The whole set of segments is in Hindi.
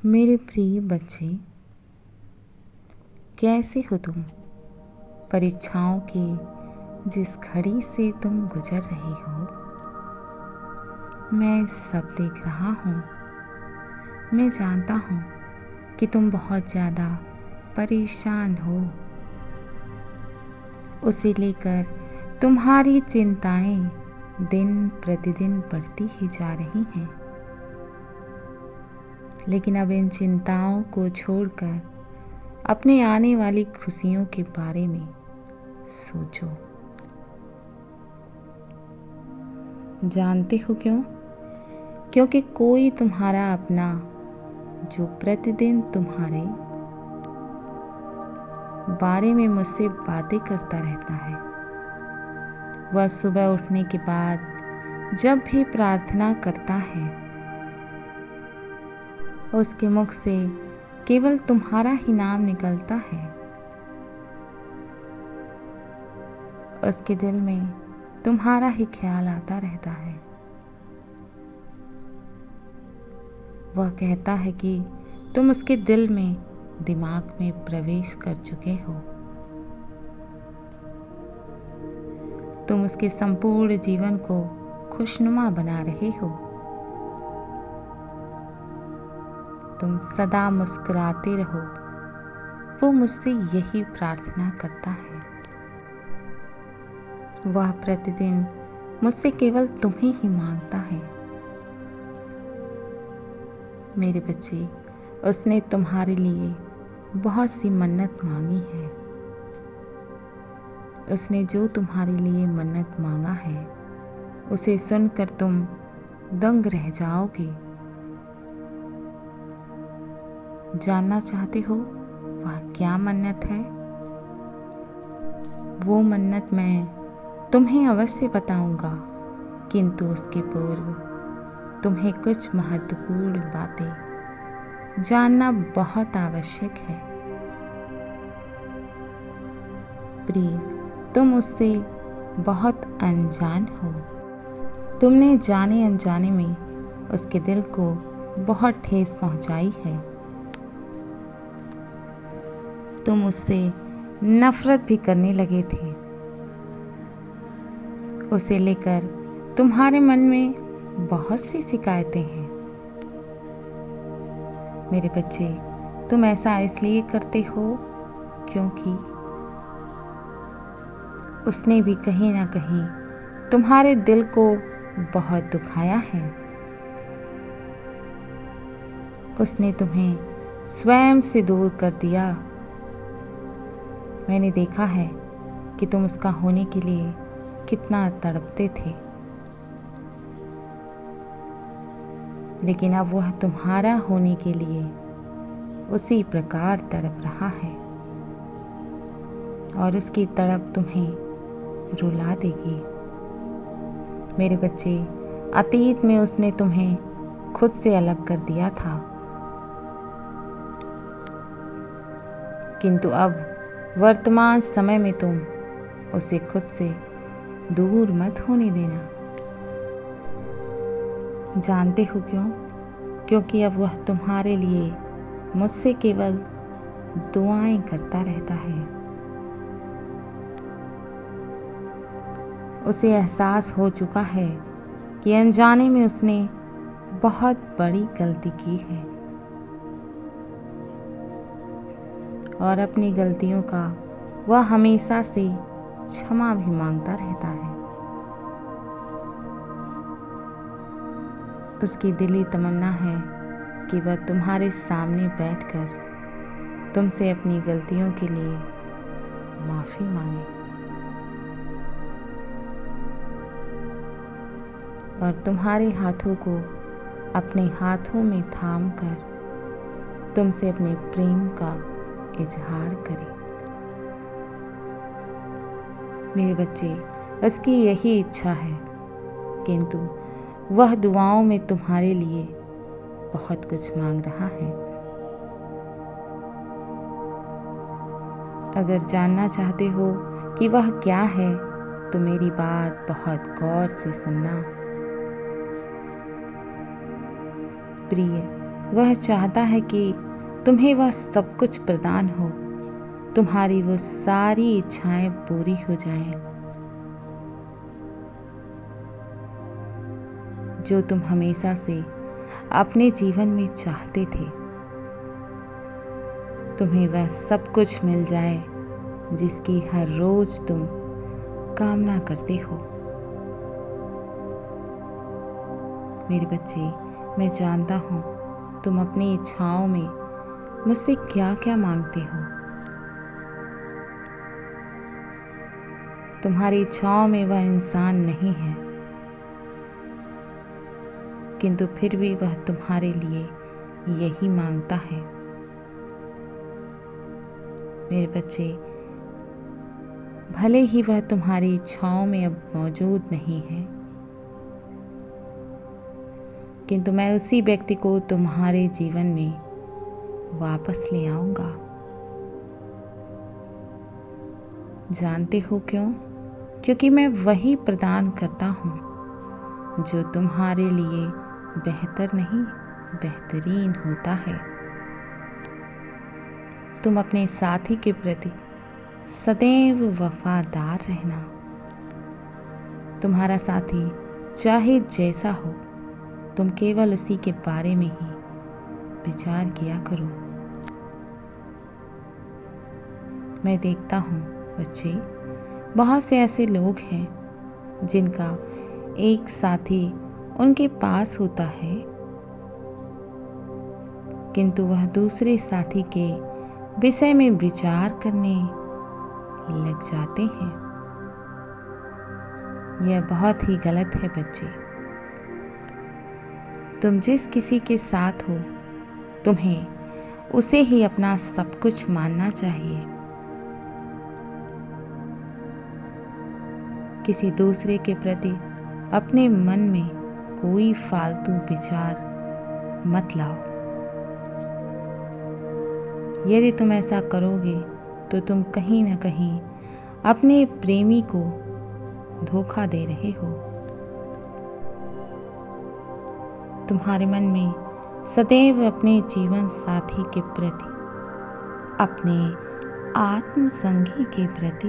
मेरे प्रिय बच्चे, कैसे हो तुम? परीक्षाओं की जिस घड़ी से तुम गुजर रही हो, मैं सब देख रहा हूँ। मैं जानता हूँ कि तुम बहुत ज़्यादा परेशान हो। उसे लेकर तुम्हारी चिंताएं दिन प्रतिदिन बढ़ती ही जा रही हैं। लेकिन अब इन चिंताओं को छोड़कर अपने आने वाली खुशियों के बारे में सोचो। जानते हो क्यों? क्योंकि कोई तुम्हारा अपना जो प्रतिदिन तुम्हारे बारे में मुझसे बातें करता रहता है, वह सुबह उठने के बाद जब भी प्रार्थना करता है, उसके मुख से केवल तुम्हारा ही नाम निकलता है। उसके दिल में तुम्हारा ही ख्याल आता रहता है। वह कहता है कि तुम उसके दिल में, दिमाग में प्रवेश कर चुके हो। तुम उसके संपूर्ण जीवन को खुशनुमा बना रहे हो। तुम सदा मुस्कुराते रहो। वो मुझसे यही प्रार्थना करता है। वह प्रतिदिन मुझसे केवल तुम्हें ही मांगता है। मेरे बच्चे, उसने तुम्हारे लिए बहुत सी मन्नत मांगी है। उसने जो तुम्हारे लिए मन्नत मांगा है, उसे सुनकर तुम दंग रह जाओगे। जानना चाहते हो वह क्या मन्नत है? वो मन्नत मैं तुम्हें अवश्य बताऊंगा, किंतु उसके पूर्व तुम्हें कुछ महत्वपूर्ण बातें जानना बहुत आवश्यक है। प्रिय, तुम उससे बहुत अनजान हो। तुमने जाने अनजाने में उसके दिल को बहुत ठेस पहुंचाई है। तुम उससे नफरत भी करने लगे थे। उसे लेकर तुम्हारे मन में बहुत सी शिकायतें हैं। मेरे बच्चे, तुम ऐसा इसलिए करते हो क्योंकि उसने भी कहीं ना कहीं तुम्हारे दिल को बहुत दुखाया है। उसने तुम्हें स्वयं से दूर कर दिया। मैंने देखा है कि तुम उसका होने के लिए कितना तड़पते थे, लेकिन अब वह तुम्हारा होने के लिए उसी प्रकार तड़प रहा है, और उसकी तड़प तुम्हें रुला देगी। मेरे बच्चे, अतीत में उसने तुम्हें खुद से अलग कर दिया था, किंतु अब वर्तमान समय में तुम उसे खुद से दूर मत होने देना। जानते हो क्यों? क्योंकि अब वह तुम्हारे लिए मुझसे केवल दुआएं करता रहता है। उसे एहसास हो चुका है कि अनजाने में उसने बहुत बड़ी गलती की है, और अपनी गलतियों का वह हमेशा से क्षमा भी मांगता रहता है। उसकी दिली तमन्ना है कि वह तुम्हारे सामने बैठकर तुमसे अपनी गलतियों के लिए माफ़ी मांगे, और तुम्हारे हाथों को अपने हाथों में थाम कर तुमसे अपने प्रेम का इजहार करे। मेरे बच्चे, उसकी यही इच्छा है, किंतु वह दुआओं में तुम्हारे लिए बहुत कुछ मांग रहा है। अगर जानना चाहते हो कि वह क्या है, तो मेरी बात बहुत गौर से सुनना। प्रिय, वह चाहता है कि तुम्हें वह सब कुछ प्रदान हो, तुम्हारी वो सारी इच्छाएं पूरी हो जाएं, जो तुम हमेशा से अपने जीवन में चाहते थे। तुम्हें वह सब कुछ मिल जाए जिसकी हर रोज तुम कामना करते हो। मेरे बच्चे, मैं जानता हूँ तुम अपनी इच्छाओं में मुझसे क्या क्या मांगते हो। तुम्हारी इच्छाओं में वह इंसान नहीं है, किंतु फिर भी वह तुम्हारे लिए यही मांगता है। मेरे बच्चे, भले ही वह तुम्हारी इच्छाओं में अब मौजूद नहीं है, किंतु मैं उसी व्यक्ति को तुम्हारे जीवन में वापस ले आऊंगा। जानते हो क्यों? क्योंकि मैं वही प्रदान करता हूँ जो तुम्हारे लिए बेहतर नहीं, बेहतरीन होता है। तुम अपने साथी के प्रति सदैव वफादार रहना। तुम्हारा साथी चाहे जैसा हो, तुम केवल उसी के बारे में ही विचार किया करो। मैं देखता हूँ बच्चे, बहुत से ऐसे लोग हैं जिनका एक साथी उनके पास होता है, किंतु वह दूसरे साथी के विषय में विचार करने लग जाते हैं। यह बहुत ही गलत है बच्चे। तुम जिस किसी के साथ हो, तुम्हें उसे ही अपना सब कुछ मानना चाहिए। किसी दूसरे के प्रति अपने मन में कोई फालतू विचार मत लाओ। यदि तुम ऐसा करोगे तो तुम कहीं ना कहीं अपने प्रेमी को धोखा दे रहे हो। तुम्हारे मन में सदैव अपने जीवन साथी के प्रति, अपने आत्म संगी के प्रति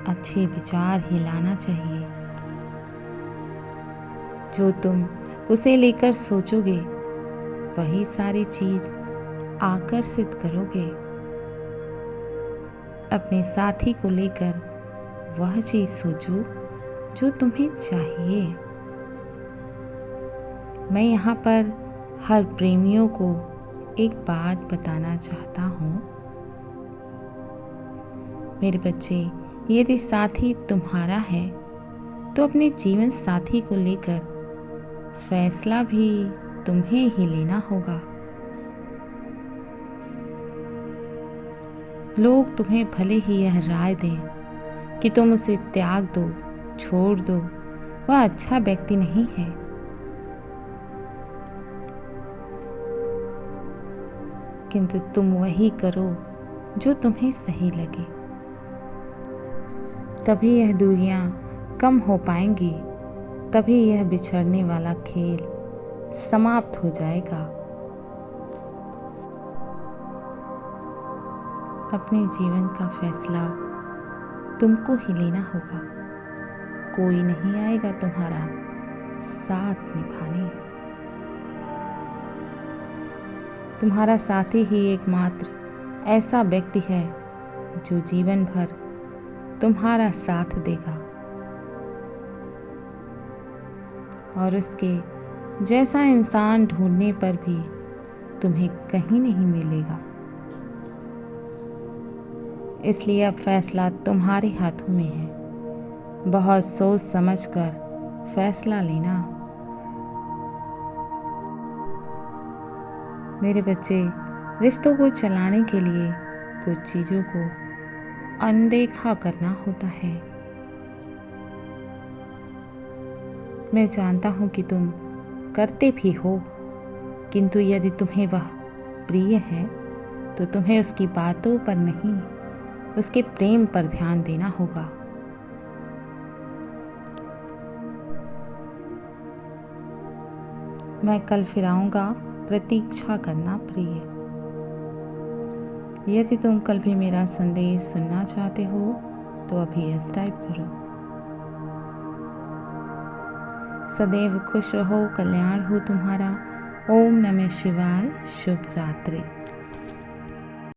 अच्छे विचार ही लाना चाहिए। जो तुम उसे लेकर सोचोगे, वही सारी चीज आकर्षित करोगे। अपने साथी को लेकर वह चीज सोचो जो तुम्हें चाहिए। मैं यहाँ पर हर प्रेमियों को एक बात बताना चाहता हूँ। मेरे बच्चे, यदि साथी तुम्हारा है तो अपने जीवन साथी को लेकर फैसला भी तुम्हें ही लेना होगा। लोग तुम्हें भले ही यह राय दें कि तुम उसे त्याग दो, छोड़ दो, वह अच्छा व्यक्ति नहीं है, किंतु तुम वही करो जो तुम्हें सही लगे। तभी यह दूरियां कम हो पाएंगी, तभी यह बिछड़ने वाला खेल समाप्त हो जाएगा। अपने जीवन का फैसला तुमको ही लेना होगा। कोई नहीं आएगा तुम्हारा साथ निभाने। तुम्हारा साथी ही एकमात्र ऐसा व्यक्ति है जो जीवन भर तुम्हारा साथ देगा और उसके जैसा इंसान ढूंढने पर भी तुम्हें कहीं नहीं मिलेगा। इसलिए अब फैसला तुम्हारे हाथों में है। बहुत सोच समझकर फैसला लेना। मेरे बच्चे, रिश्तों को चलाने के लिए कुछ चीज़ों को अनदेखा करना होता है। मैं जानता हूँ कि तुम करते भी हो, किंतु यदि तुम्हें वह प्रिय है तो तुम्हें उसकी बातों पर नहीं, उसके प्रेम पर ध्यान देना होगा। मैं कल फिर आऊँगा, प्रतीक्षा करना प्रिय। यदि तुम कल भी मेरा संदेश सुनना चाहते हो तो अभी यस टाइप करो। सदैव खुश रहो, कल्याण हो तुम्हारा। ओम नमः शिवाय। शुभ रात्रि।